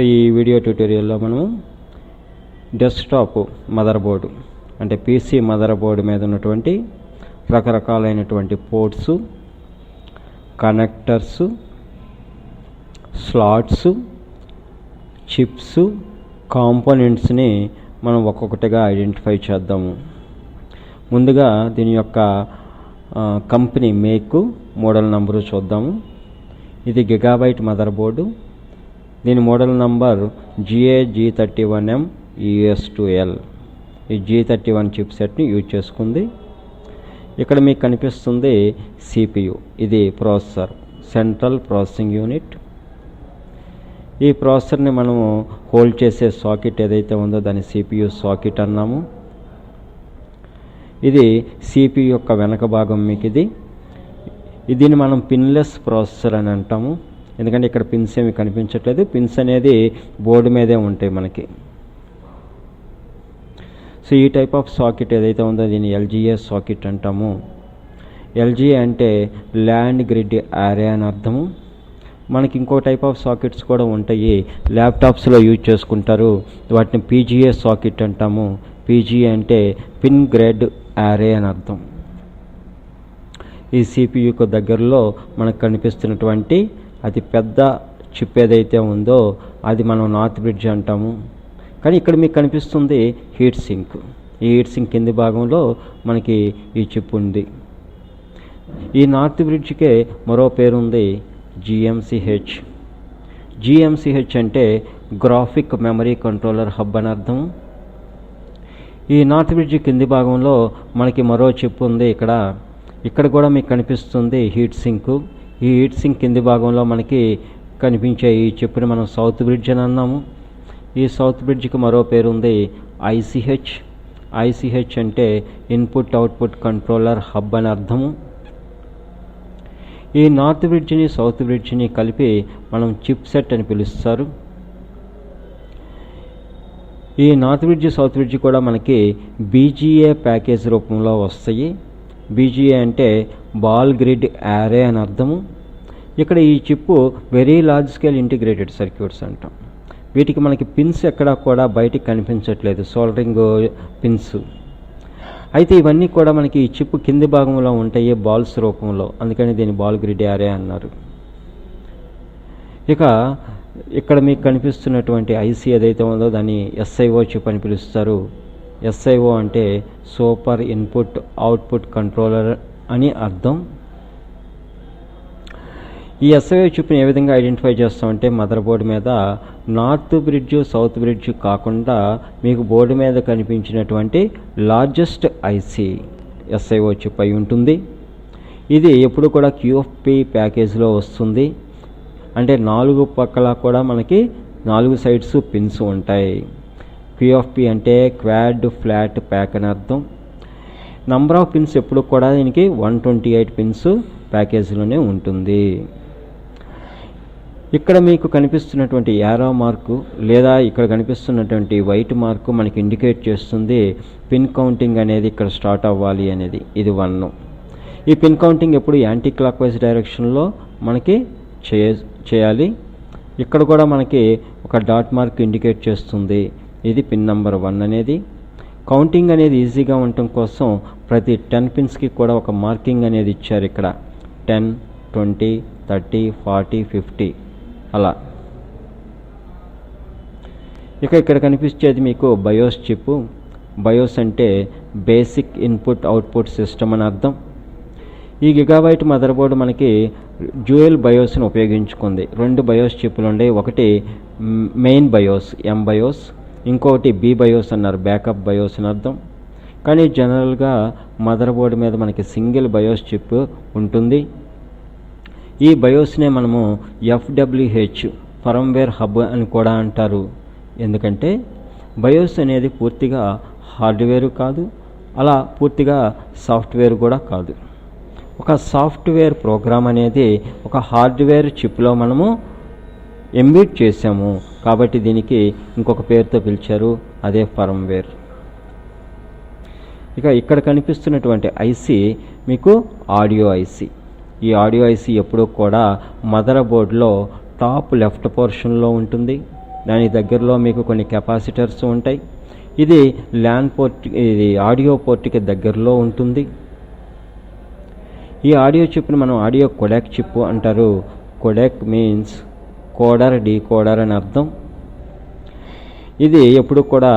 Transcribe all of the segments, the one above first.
ఈ వీడియో ట్యూటోరియల్లో మనము desktop mother board అంటే పీసీ మదర్ బోర్డు మీద ఉన్నటువంటి రకరకాలైనటువంటి పోర్ట్స్, కనెక్టర్స్, స్లాట్స్, చిప్స్, కాంపోనెంట్స్ని మనం ఒక్కొక్కటిగా ఐడెంటిఫై చేద్దాము. ముందుగా దీని యొక్క కంపెనీ మేక్, మోడల్ నంబరు చూద్దాము. ఇది గిగాబైట్ మదర్ బోర్డు. దీని మోడల్ నంబర్ GA-G31M ES2L. ఈ G31 చిప్ సెట్ని యూజ్ చేసుకుంది. ఇక్కడ మీకు కనిపిస్తుంది CPU. ఇది ప్రాసెసర్, సెంట్రల్ ప్రాసెసింగ్ యూనిట్. ఈ ప్రాసెసర్ని మనము హోల్డ్ చేసే సాకెట్ ఏదైతే ఉందో దాన్ని CPU సాకెట్ అన్నాము. ఇది CPU యొక్క వెనక భాగం. మీకు దీన్ని మనం పిన్లెస్ ప్రాసెసర్ అని అంటాము. ఎందుకంటే ఇక్కడ పిన్స్ ఏమి కనిపించట్లేదు. పిన్స్ అనేది బోర్డు మీదే ఉంటాయి మనకి. ఈ టైప్ ఆఫ్ సాకెట్ ఏదైతే ఉందో దీన్ని LGA సాకెట్ అంటాము. LGA అంటే ల్యాండ్ గ్రిడ్ యారే అని అర్థము. మనకి ఇంకో టైప్ ఆఫ్ సాకెట్స్ కూడా ఉంటాయి, ల్యాప్టాప్స్లో యూజ్ చేసుకుంటారు. వాటిని PGA సాకెట్ అంటాము. PGA అంటే పిన్ గ్రిడ్ యారే అని అర్థం. ఈ CPUకు దగ్గరలో మనకు కనిపిస్తున్నటువంటి అతి పెద్ద చిప్ ఏదైతే ఉందో అది మనం నార్త్ బ్రిడ్జ్ అంటాము. కానీ ఇక్కడ మీకు కనిపిస్తుంది హీట్ సింక్. ఈ హీట్ సింక్ కింది భాగంలో మనకి ఈ చిప్ ఉంది. ఈ నార్త్ బ్రిడ్జ్కే మరో పేరు ఉంది, GMCH. GMCH అంటే గ్రాఫిక్ మెమరీ కంట్రోలర్ హబ్ అని అర్థం. ఈ నార్త్ బ్రిడ్జ్ కింది భాగంలో మనకి మరో చిప్ ఉంది. ఇక్కడ కూడా మీకు కనిపిస్తుంది హీట్ సింక్. ఈ హీట్ సింక్ కింది భాగంలో మనకి కనిపించే ఈ చిప్ని మనం సౌత్ బ్రిడ్జ్ అని అన్నాము. ఈ సౌత్ బ్రిడ్జ్కి మరో పేరు ఉంది, ICH. ICH అంటే ఇన్పుట్ అవుట్పుట్ కంట్రోలర్ హబ్ అని అర్థము. ఈ నార్త్ బ్రిడ్జ్ని సౌత్ బ్రిడ్జ్ని కలిపి మనం చిప్ సెట్ అని పిలుస్తారు. ఈ నార్త్ బ్రిడ్జ్ సౌత్ బ్రిడ్జ్ కూడా మనకి BGA ప్యాకేజ్ రూపంలో వస్తాయి. BGA అంటే బాల్ గ్రిడ్ యారే అని అర్థము. ఇక్కడ ఈ chip very large scale integrated circuits అంటాం. వీటికి మనకి పిన్స్ ఎక్కడా కూడా బయటికి కనిపించట్లేదు, సోల్డరింగ్ పిన్స్. అయితే ఇవన్నీ కూడా మనకి ఈ చిప్ కింది భాగంలో ఉంటాయి బాల్స్ రూపంలో, అందుకని దీన్ని బాల్ గ్రిడ్ యారే అన్నారు. ఇక్కడ మీకు కనిపిస్తున్నటువంటి IC ఏదైతే ఉందో దాన్ని SIO చిప్ అని పిలుస్తారు. SIO అంటే సూపర్ ఇన్పుట్ అవుట్పుట్ కంట్రోలర్ అని అర్థం. ఈ SIO చిప్ని ఏ విధంగా ఐడెంటిఫై చేస్తామంటే మదర్ బోర్డు మీద నార్త్ బ్రిడ్జ్ సౌత్ బ్రిడ్జ్ కాకుండా మీకు బోర్డు మీద కనిపించినటువంటి లార్జెస్ట్ IC SIO చిప్ అయి ఉంటుంది. ఇది ఎప్పుడు కూడా QFP ప్యాకేజ్లో వస్తుంది. అంటే 4 పక్కల కూడా మనకి 4 సైడ్స్ పిన్స్ ఉంటాయి. QFP అంటే క్వాడ్ ఫ్లాట్ ప్యాక్ అని అర్థం. నంబర్ ఆఫ్ పిన్స్ ఎప్పుడు కూడా దీనికి 128 పిన్స్ ప్యాకేజీలోనే ఉంటుంది. ఇక్కడ మీకు కనిపిస్తున్నటువంటి యారో మార్కు లేదా ఇక్కడ కనిపిస్తున్నటువంటి వైట్ మార్కు మనకి ఇండికేట్ చేస్తుంది పిన్ కౌంటింగ్ అనేది ఇక్కడ స్టార్ట్ అవ్వాలి అనేది. ఇది 1. ఈ పిన్ కౌంటింగ్ ఎప్పుడు యాంటీ క్లాక్ వైజ్ డైరెక్షన్లో మనకి చేయాలి. ఇక్కడ కూడా మనకి ఒక డాట్ మార్క్ ఇండికేట్ చేస్తుంది. ఇది పిన్ నెంబర్ 1 అనేది. కౌంటింగ్ అనేది ఈజీగా ఉండటం కోసం ప్రతి 10 పిన్స్కి కూడా ఒక మార్కింగ్ అనేది ఇచ్చారు. ఇక్కడ 10, 20, 30, 40, 50 అలా. ఇక్కడ కనిపించేది మీకు బయోస్ చిప్. బయోస్ అంటే బేసిక్ ఇన్పుట్ అవుట్పుట్ సిస్టమ్ అని అర్థం. ఈ గిగాబైట్ మదర్ బోర్డు మనకి డ్యూయల్ బయోస్ని ఉపయోగించుకుంది. 2 బయోస్ చిప్లు ఉండే, ఒకటి మెయిన్ బయోస్ M బయోస్, ఇంకొకటి B బయోస్ అన్నారు, బ్యాకప్ బయోస్ అని అర్థం. కానీ జనరల్గా మదర్ బోర్డు మీద మనకి సింగిల్ బయోస్ చిప్ ఉంటుంది. ఈ బయోస్నే మనము FWH ఫర్మ్వేర్ హబ్ అని కూడా అంటారు. ఎందుకంటే బయోస్ అనేది పూర్తిగా హార్డ్వేర్ కాదు, అలా పూర్తిగా సాఫ్ట్వేర్ కూడా కాదు. ఒక సాఫ్ట్వేర్ ప్రోగ్రామ్ అనేది ఒక హార్డ్వేర్ చిప్లో మనము ఎంబెడ్ చేసాము కాబట్టి దీనికి ఇంకొక పేరుతో పిలిచారు, అదే ఫర్మ్వేర్. ఇక్కడ కనిపిస్తున్నటువంటి IC మీకు ఆడియో IC. ఈ ఆడియో ఐసీ ఎప్పుడూ కూడా మదర్ బోర్డులో టాప్ లెఫ్ట్ పోర్షన్లో ఉంటుంది. దాని దగ్గరలో మీకు కొన్ని కెపాసిటర్స్ ఉంటాయి. ఇది ల్యాన్ పోర్ట్, ఇది ఆడియో పోర్ట్కి దగ్గరలో ఉంటుంది. ఈ ఆడియో చిప్ని మనం ఆడియో కొడాక్ చిప్ అంటారు. కొడాక్ మీన్స్ కోడర్, డీకోడర్ అని అర్థం. ఇది ఎప్పుడు కూడా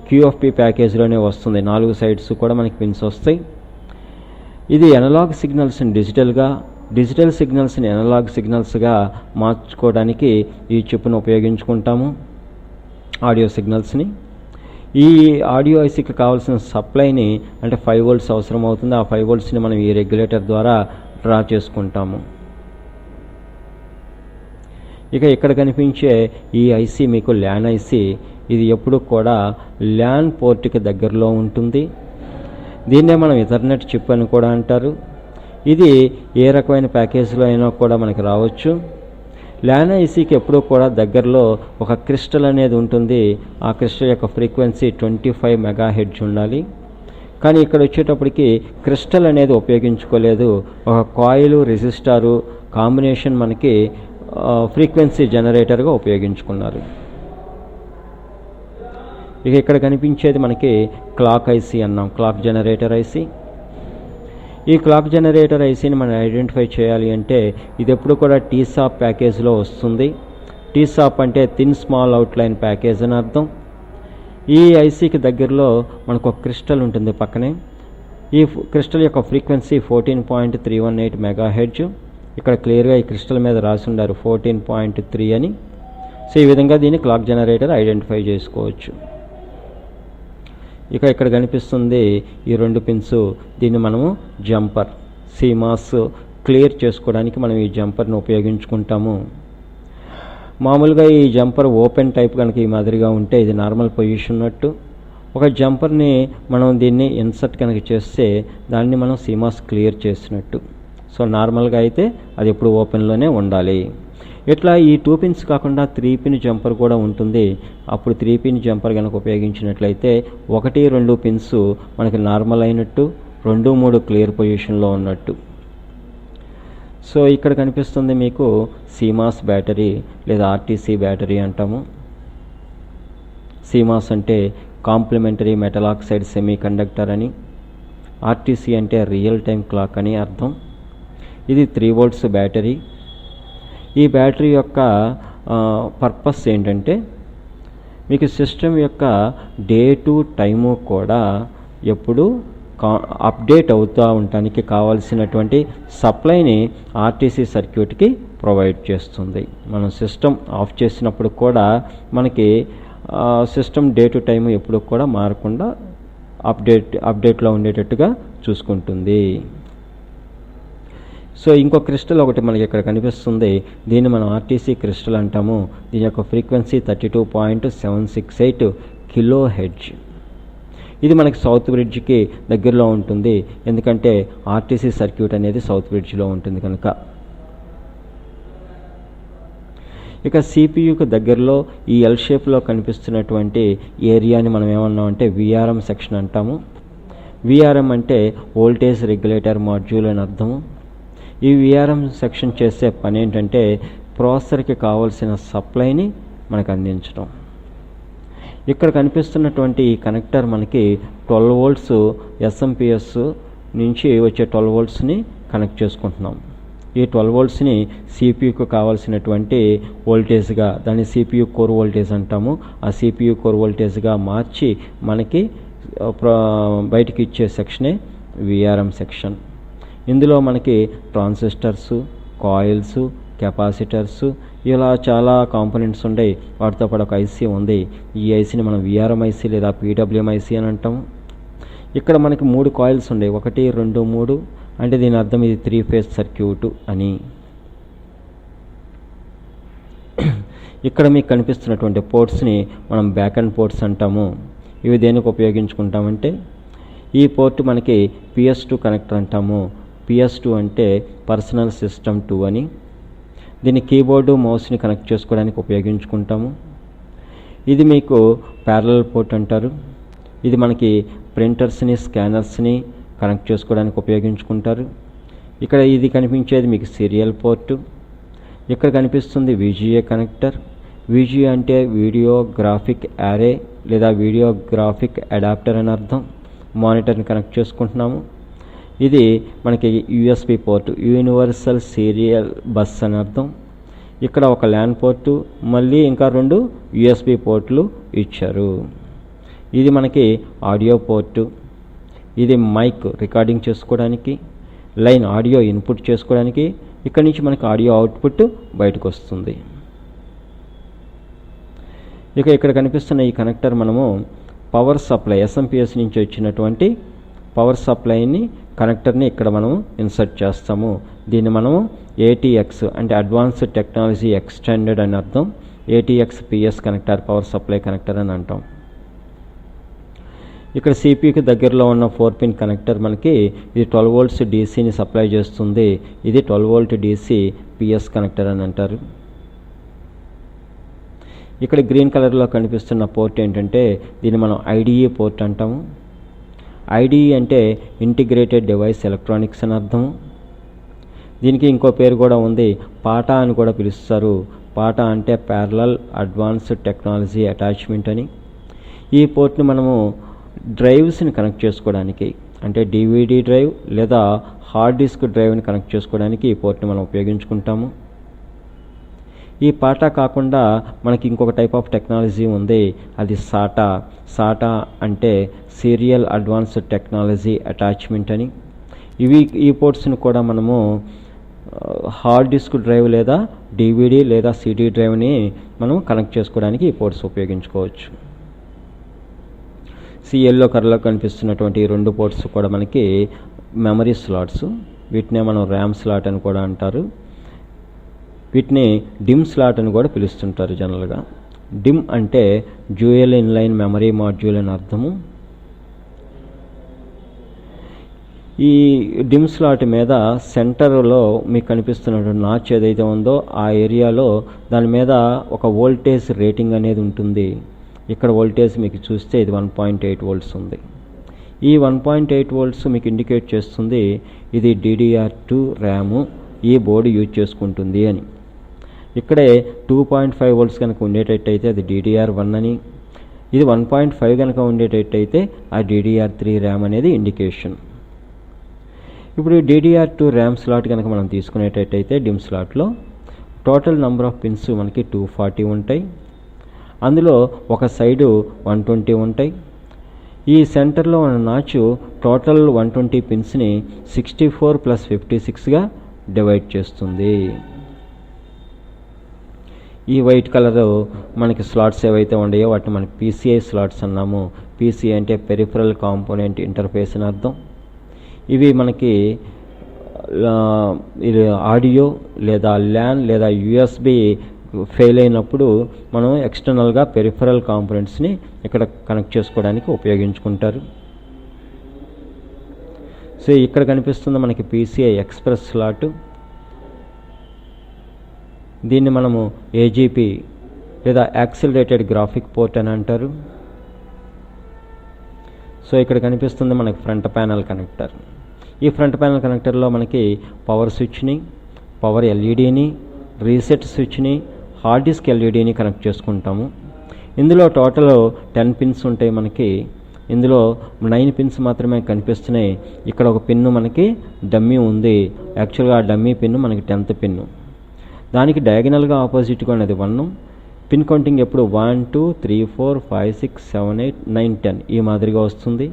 QFP ప్యాకేజ్లోనే వస్తుంది. 4 సైడ్స్ కూడా మనకి పిన్స్ వస్తాయి. ఇది అనలాగ్ సిగ్నల్స్ని డిజిటల్ సిగ్నల్స్ని అనలాగ్ సిగ్నల్స్గా మార్చుకోవడానికి ఈ చిప్ను ఉపయోగించుకుంటాము, ఆడియో సిగ్నల్స్ని. ఈ ఆడియో ఐసీకి కావాల్సిన సప్లైని అంటే 5 volts అవసరం అవుతుంది. ఆ 5 voltsని మనం ఈ రెగ్యులేటర్ ద్వారా డ్రా చేసుకుంటాము. ఇక ఇక్కడ కనిపించే ఈ ఐసీ మీకు ల్యాన్ ఐసీ. ఇది ఎప్పుడు కూడా ల్యాన్ పోర్ట్కి దగ్గరలో ఉంటుంది. దీన్నే మనం ఇథర్నెట్ చిప్ అని కూడా అంటారు. ఇది ఏ రకమైన ప్యాకేజీలో అయినా కూడా మనకి రావచ్చు. ల్యాన్ ఐసీకి ఎప్పుడూ కూడా దగ్గరలో ఒక క్రిస్టల్ అనేది ఉంటుంది. ఆ క్రిస్టల్ యొక్క ఫ్రీక్వెన్సీ 25 MHz ఉండాలి. కానీ ఇక్కడ వచ్చేటప్పటికి క్రిస్టల్ అనేది ఉపయోగించుకోలేదు. ఒక కాయిల్, రెసిస్టారు కాంబినేషన్ మనకి ఫ్రీక్వెన్సీ జనరేటర్గా ఉపయోగించుకున్నారు. ఇక ఇక్కడ కనిపించేది మనకి క్లాక్ ఐసీ అన్నాం, క్లాక్ జనరేటర్ ఐసీ. ఈ క్లాక్ జనరేటర్ ఐసీని మనం ఐడెంటిఫై చేయాలి అంటే ఇది ఎప్పుడు కూడా టీసాప్ ప్యాకేజ్లో వస్తుంది. టీసాప్ అంటే థిన్ స్మాల్ అవుట్లైన్ ప్యాకేజ్ అని అర్థం. ఈ ఐసీకి దగ్గరలో మనకు ఒక క్రిస్టల్ ఉంటుంది పక్కనే. ఈ క్రిస్టల్ యొక్క ఫ్రీక్వెన్సీ 14.318 MHz. ఇక్కడ క్లియర్గా ఈ క్రిస్టల్ మీద రాసి ఉండారు 14.3 అని. సో ఈ విధంగా దీన్ని క్లాక్ జనరేటర్ ఐడెంటిఫై చేసుకోవచ్చు. ఇక ఇక్కడ కనిపిస్తుంది ఈ 2 పిన్స్. దీన్ని మనము జంపర్, CMOS క్లియర్ చేసుకోవడానికి మనం ఈ జంపర్ని ఉపయోగించుకుంటాము. మామూలుగా ఈ జంపర్ ఓపెన్ టైప్ కనుక ఈ మాదిరిగా ఉంటే ఇది నార్మల్ పొజిషన్ ఉన్నట్టు. ఒక జంపర్ని మనం దీన్ని ఇన్సర్ట్ కనుక చేస్తే దాన్ని మనం CMOS క్లియర్ చేసినట్టు. సో నార్మల్గా అయితే అది ఎప్పుడు ఓపెన్లోనే ఉండాలి. ఇట్లా ఈ 2 పిన్స్ కాకుండా 3 పిన్ జంపర్ కూడా ఉంటుంది. అప్పుడు 3 పిన్ జంపర్ కనుక ఉపయోగించినట్లయితే 1, 2 పిన్స్ మనకి నార్మల్ అయినట్టు, 2, 3 క్లియర్ పొజిషన్లో ఉన్నట్టు. సో ఇక్కడ కనిపిస్తుంది మీకు CMOS బ్యాటరీ లేదా RTC బ్యాటరీ అంటాము. CMOS అంటే complementary metal oxide semiconductor అని, RTC అంటే రియల్ టైం క్లాక్ అని అర్థం. ఇది 3 volts బ్యాటరీ. ఈ బ్యాటరీ యొక్క పర్పస్ ఏంటంటే మీకు సిస్టమ్ యొక్క డే టు టైము కూడా ఎప్పుడు అప్డేట్ అవుతూ ఉండటానికి కావాల్సినటువంటి సప్లైని RTC సర్క్యూట్కి ప్రొవైడ్ చేస్తుంది. మనం సిస్టమ్ ఆఫ్ చేసినప్పుడు కూడా మనకి సిస్టమ్ డే టు టైము ఎప్పుడు కూడా మారకుండా అప్డేట్లో ఉండేటట్టుగా చూసుకుంటుంది. సో ఇంకో క్రిస్టల్ ఒకటి మనకి ఇక్కడ కనిపిస్తుంది. దీన్ని మనం RTC క్రిస్టల్ అంటాము. దీని యొక్క ఫ్రీక్వెన్సీ 32.768 kHz. ఇది మనకి సౌత్ బ్రిడ్జ్కి దగ్గరలో ఉంటుంది. ఎందుకంటే RTC సర్క్యూట్ అనేది సౌత్ బ్రిడ్జ్లో ఉంటుంది కనుక. ఇక CPUకి దగ్గరలో ఈ ఎల్ షేప్లో కనిపిస్తున్నటువంటి ఏరియాని మనం ఏమన్నామంటే VRM సెక్షన్ అంటాము. VRM అంటే వోల్టేజ్ రెగ్యులేటర్ మాడ్యూల్ అని అర్థము. ఈ VRM సెక్షన్ చేసే పని ఏంటంటే ప్రాసెసర్కి కావాల్సిన సప్లైని మనకు అందించడం. ఇక్కడ కనిపిస్తున్నటువంటి ఈ కనెక్టర్ మనకి 12 volts SMPS నుంచి వచ్చే 12 voltsని కనెక్ట్ చేసుకుంటున్నాం. ఈ 12 voltsని CPUకు కావాల్సినటువంటి వోల్టేజ్గా, దాన్ని CPU కోర్ వోల్టేజ్ అంటాము. ఆ CPU కోర్ వోల్టేజ్గా మార్చి మనకి బయటికి ఇచ్చే సెక్షనే VRM సెక్షన్. ఇందులో మనకి ట్రాన్సిస్టర్సు, కాయిల్స్, కెపాసిటర్స్ ఇలా చాలా కాంపోనెంట్స్ ఉంటాయి. వాటితో పాటు ఒక ఐసీ ఉంది. ఈ ఐసీని మనం VRM ఐసీ లేదా PWM ఐసీ అని అంటాము. ఇక్కడ మనకి 3 కాయిల్స్ ఉన్నాయి. 1, 2, 3 అంటే దీని అర్థం ఇది 3 phase సర్క్యూట్ అని. ఇక్కడ మీకు కనిపిస్తున్నటువంటి పోర్ట్స్ని మనం బ్యాక్ అండ్ పోర్ట్స్ అంటాము. ఇవి దేనికి ఉపయోగించుకుంటామంటే ఈ పోర్ట్ మనకి PS2 కనెక్టర్ అంటాము. PS2 అంటే పర్సనల్ సిస్టమ్ 2 అని. దీన్ని కీబోర్డు, మౌస్ని కనెక్ట్ చేసుకోవడానికి ఉపయోగించుకుంటాము. ఇది మీకు ప్యారలల్ పోర్ట్ అంటారు. ఇది మనకి ప్రింటర్స్ని, స్కానర్స్ని కనెక్ట్ చేసుకోవడానికి ఉపయోగించుకుంటారు. ఇక్కడ ఇది కనిపించేది మీకు సీరియల్ పోర్టు. ఇక్కడ కనిపిస్తుంది VGA కనెక్టర్. విజి అంటే వీడియో గ్రాఫిక్ యారే లేదా వీడియో గ్రాఫిక్ అడాప్టర్ అని అర్థం. మానిటర్ని కనెక్ట్ చేసుకుంటున్నాము. ఇది మనకి USB port, universal serial bus అని అర్థం. ఇక్కడ ఒక ల్యాన్ పోర్టు, మళ్ళీ ఇంకా 2 యూఎస్బి పోర్టులు ఇచ్చారు. ఇది మనకి ఆడియో పోర్టు. ఇది మైక్ రికార్డింగ్ చేసుకోవడానికి, లైన్ ఆడియో ఇన్పుట్ చేసుకోవడానికి. ఇక్కడ నుంచి మనకి ఆడియో అవుట్పుట్ బయటకు వస్తుంది. ఇక ఇక్కడ కనిపిస్తున్న ఈ కనెక్టర్ మనము పవర్ సప్లై ఎస్ఎంపిఎస్ నుంచి వచ్చినటువంటి పవర్ సప్లైని కనెక్టర్ని ఇక్కడ మనము ఇన్సర్ట్ చేస్తాము. దీన్ని మనము ఏటీఎక్స్ అంటే అడ్వాన్స్డ్ టెక్నాలజీ ఎక్స్టెండెడ్ అని అర్థం. ATX PS connector power supply connector అని అంటాం. ఇక్కడ సిపికి దగ్గరలో ఉన్న 4-పిన్ కనెక్టర్ మనకి ఇది 12 volts డీసీని సప్లై చేస్తుంది. ఇది 12 volt డీసీ పిఎస్ కనెక్టర్ అని అంటారు. ఇక్కడ గ్రీన్ కలర్లో కనిపిస్తున్న పోర్ట్ ఏంటంటే దీన్ని మనం ఐడిఈ పోర్ట్ అంటాము. ఐడిఈ అంటే ఇంటిగ్రేటెడ్ డివైస్ ఎలక్ట్రానిక్స్ అని అర్థము. దీనికి ఇంకో పేరు కూడా ఉంది, పాటా అని కూడా పిలుస్తారు. పాటా అంటే ప్యారలల్ అడ్వాన్స్డ్ టెక్నాలజీ అటాచ్మెంట్ అని. ఈ పోర్ట్ని మనము డ్రైవ్స్ని కనెక్ట్ చేసుకోవడానికి అంటే డివిడి డ్రైవ్ లేదా హార్డ్ డిస్క్ డ్రైవ్ని కనెక్ట్ చేసుకోవడానికి ఈ పోర్ట్ని మనం ఉపయోగించుకుంటాము. ఈ పాటా కాకుండా మనకి ఇంకొక టైప్ ఆఫ్ టెక్నాలజీ ఉంది, అది సాటా. సాటా అంటే సీరియల్ అడ్వాన్స్డ్ టెక్నాలజీ అటాచ్మెంట్ అని. ఈ పోర్ట్స్ని కూడా మనము హార్డ్ డిస్క్ డ్రైవ్ లేదా డివిడి లేదా సిడి డ్రైవ్ని మనం కనెక్ట్ చేసుకోవడానికి ఈ పోర్ట్స్ ఉపయోగించుకోవచ్చు. ఎల్లో కలర్లో కనిపిస్తున్నటువంటి ఈ 2 పోర్ట్స్ కూడా మనకి మెమరీ స్లాట్స్. వీటినే మనం ర్యామ్ స్లాట్ అని కూడా అంటారు. వీటిని డిమ్ స్లాట్ అని కూడా పిలుస్తుంటారు జనరల్గా. డిమ్ అంటే డ్యూయల్ ఇన్లైన్ మెమరీ మాడ్యూల్ అని అర్థము. ఈ డిమ్ స్లాట్ మీద సెంటర్లో మీకు కనిపిస్తున్నటువంటి నాచ్ ఏదైతే ఉందో ఆ ఏరియాలో దాని మీద ఒక వోల్టేజ్ రేటింగ్ అనేది ఉంటుంది. ఇక్కడ వోల్టేజ్ మీకు చూస్తే ఇది 1.8 volts ఉంది. ఈ 1.8 volts మీకు ఇండికేట్ చేస్తుంది ఇది DDR2 ర్యాము ఈ బోర్డు యూజ్ చేసుకుంటుంది అని. ఇక్కడే 2.5 volts కనుక ఉండేటట్టయితే అది DDR1 అని, ఇది 1.5 కనుక ఉండేటట్టయితే ఆ DDR3 ర్యామ్ అనేది ఇండికేషన్. ఇప్పుడు DDR2 ర్యామ్ స్లాట్ కనుక మనం తీసుకునేటట్టయితే డిమ్ స్లాట్లో టోటల్ నెంబర్ ఆఫ్ పిన్స్ మనకి 240 ఉంటాయి. అందులో ఒక సైడు 120 ఉంటాయి. ఈ సెంటర్లో ఉన్న నాచు టోటల్ 120 పిన్స్ని 64 + 56గా డివైడ్ చేస్తుంది. ఈ వైట్ కలర్ మనకి స్లాట్స్ ఏవైతే ఉన్నాయో వాటిని మనం PCI స్లాట్స్ అన్నాము. PCI అంటే పెరిఫరల్ కాంపోనెంట్ ఇంటర్ఫేస్ అని అర్థం. ఇవి మనకి ఇది ఆడియో లేదా ల్యాన్ లేదా యూఎస్బి ఫెయిల్ అయినప్పుడు మనం ఎక్స్టర్నల్గా పెరిఫరల్ కాంపోనెంట్స్ని ఇక్కడ కనెక్ట్ చేసుకోవడానికి ఉపయోగించుకుంటారు. సో ఇక్కడ కనిపిస్తుంది మనకి PCI ఎక్స్ప్రెస్ స్లాట్. దీన్ని మనము AGP లేదా యాక్సిలరేటెడ్ గ్రాఫిక్ పోర్ట్ అని అంటారు. సో ఇక్కడ కనిపిస్తుంది మనకి ఫ్రంట్ ప్యానల్ కనెక్టర్. ఈ ఫ్రంట్ ప్యానల్ కనెక్టర్లో మనకి పవర్ స్విచ్ని, పవర్ ఎల్ఈడిని, రీసెట్ స్విచ్ని, హార్డ్ డిస్క్ ఎల్ఈడిని కనెక్ట్ చేసుకుంటాము. ఇందులో టోటల్ 10 పిన్స్ ఉంటాయి మనకి. ఇందులో 9 పిన్స్ మాత్రమే కనిపిస్తున్నాయి. ఇక్కడ ఒక పిన్ను మనకి డమ్మీ ఉంది. యాక్చువల్గా ఆ డమ్మీ పిన్ను మనకి 10th పిన్ను. దానికి డయాగనల్గా ఆపోజిట్గా ఉన్నది 1. పిన్ కౌంటింగ్ ఎప్పుడు 1 2 3 4 5 6 7 8 9 10 ఈ మాదిరిగా వస్తుంది.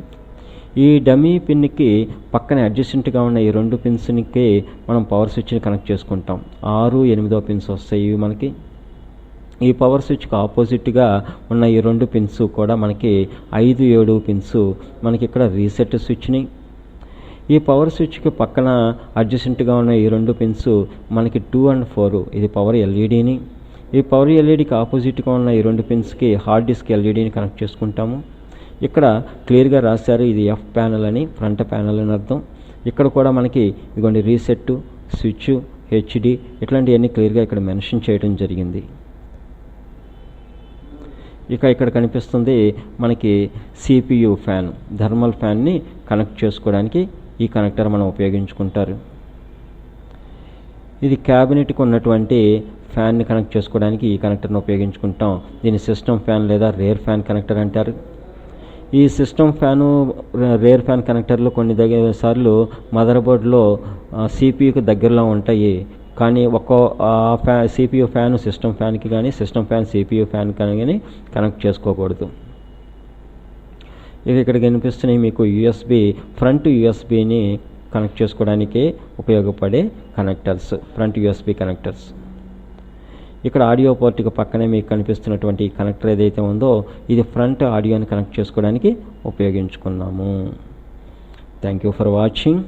ఈ డమ్మీ పిన్కి పక్కన అడ్జస్టెంట్గా ఉన్న ఈ 2 పిన్స్కి మనం పవర్ స్విచ్ని కనెక్ట్ చేసుకుంటాం. 6 8 పిన్స్ వస్తాయి ఇవి మనకి. ఈ పవర్ స్విచ్కి ఆపోజిట్గా ఉన్న ఈ 2 పిన్స్ కూడా మనకి 5 7 పిన్స్ మనకి ఇక్కడ రీసెట్ స్విచ్ని. ఈ పవర్ స్విచ్కి పక్కన అడ్జసెంట్గా ఉన్న ఈ 2 పిన్స్ మనకి 2 and 4 ఇది పవర్ ఎల్ఈడిని. ఈ పవర్ ఎల్ఈడికి ఆపోజిట్గా ఉన్న ఈ 2 పిన్స్కి హార్డ్ డిస్క్ ఎల్ఈడిని కనెక్ట్ చేసుకుంటాము. ఇక్కడ క్లియర్గా రాశారు ఇది F ప్యానల్ అని, ఫ్రంట్ ప్యానల్ అని అర్థం. ఇక్కడ కూడా మనకి ఇదిగోండి రీసెట్, స్విచ్, హెచ్డి ఇట్లాంటివన్నీ క్లియర్గా ఇక్కడ మెన్షన్ చేయడం జరిగింది. ఇక ఇక్కడ కనిపిస్తుంది మనకి CPU ఫ్యాన్, థర్మల్ ఫ్యాన్ని కనెక్ట్ చేసుకోవడానికి ఈ కనెక్టర్ మనం ఉపయోగించుకుంటారు. ఇది క్యాబినెట్కి ఉన్నటువంటి ఫ్యాన్ని కనెక్ట్ చేసుకోవడానికి ఈ కనెక్టర్ని ఉపయోగించుకుంటాం. దీన్ని సిస్టమ్ ఫ్యాన్ లేదా రేర్ ఫ్యాన్ కనెక్టర్ అంటారు. ఈ సిస్టమ్ ఫ్యాను, రేర్ ఫ్యాన్ కనెక్టర్లు కొన్ని సార్లు మదర్ బోర్డులో సిపియుకి దగ్గరలో ఉంటాయి. కానీ ఒక్కో సిపియు ఫ్యాన్ సిస్టమ్ ఫ్యాన్కి కానీ, సిస్టమ్ ఫ్యాన్ సిపియు ఫ్యాన్ కానీ కనెక్ట్ చేసుకోకూడదు. ఇక ఇక్కడ కనిపిస్తున్నాయి మీకు యూఎస్బి, ఫ్రంట్ యూఎస్బిని కనెక్ట్ చేసుకోవడానికి ఉపయోగపడే కనెక్టర్స్, ఫ్రంట్ యూఎస్బి కనెక్టర్స్. ఇక్కడ ఆడియో పోర్ట్కి పక్కనే మీకు కనిపిస్తున్నటువంటి కనెక్టర్ ఏదైతే ఉందో ఇది ఫ్రంట్ ఆడియోని కనెక్ట్ చేసుకోవడానికి ఉపయోగించుకున్నాము. Thank you for watching.